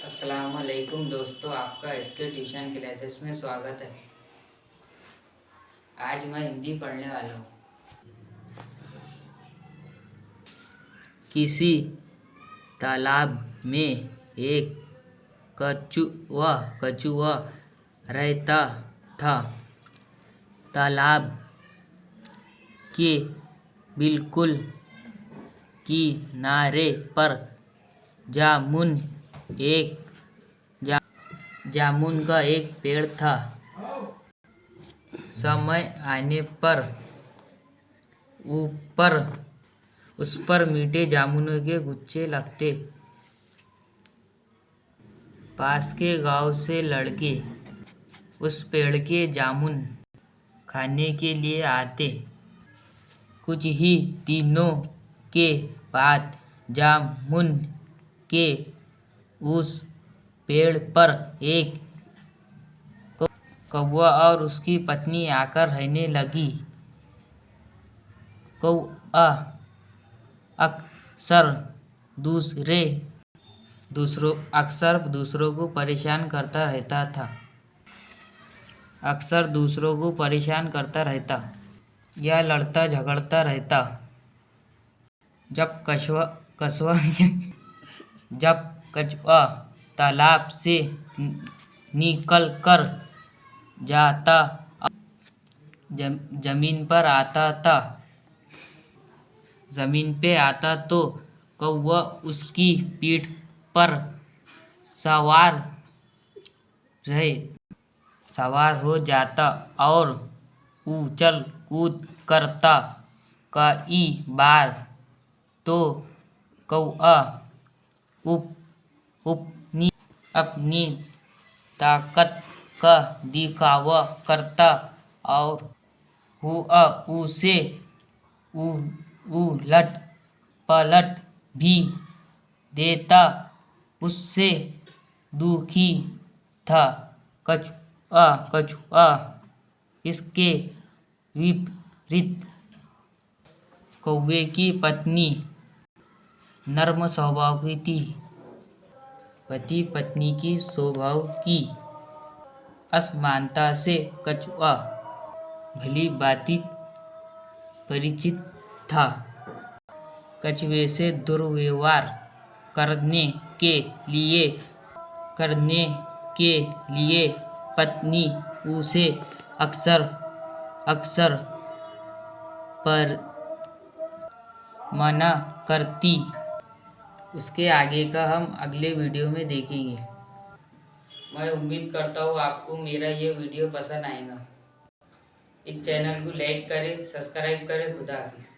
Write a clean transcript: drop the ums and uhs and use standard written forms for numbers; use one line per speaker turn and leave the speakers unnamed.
अस्सलामुअलैकुम दोस्तों, आपका इसके ट्यूशन क्लासेस में स्वागत है। आज मैं हिंदी पढ़ने वाला हूँ। किसी तालाब में एक कछुआ रहता था। तालाब के बिल्कुल किनारे पर जामुन का एक पेड़ था। समय आने पर उस पर मीठे जामुनों के गुच्छे लगते। पास के गांव से लड़के उस पेड़ के जामुन खाने के लिए आते। कुछ ही दिनों के बाद जामुन के उस पेड़ पर एक कौवा और उसकी पत्नी आकर रहने लगी। कौवा अक्सर दूसरों को परेशान करता रहता। यह लड़ता झगड़ता रहता। जब कछुआ तालाब से निकल कर जाता जमीन पे आता तो कौवा उसकी पीठ पर सवार हो जाता और उछल कूद करता। कई बार तो कौवा अपनी ताकत का दिखावा करता और हुआ उसे उलट पलट भी देता। उससे दुखी था कछुआ। इसके विपरीत कौवे की पत्नी नर्म स्वभाव की थी। पति पत्नी की स्वभाव की असमानता से कछुआ भली भांति परिचित था। कछुए से दुर्व्यवहार करने के लिए पत्नी उसे अक्सर पर मना करती। उसके आगे का हम अगले वीडियो में देखेंगे। मैं उम्मीद करता हूँ आपको मेरा ये वीडियो पसंद आएगा। इस चैनल को लाइक करें, सब्सक्राइब करें। खुदा हाफिज़।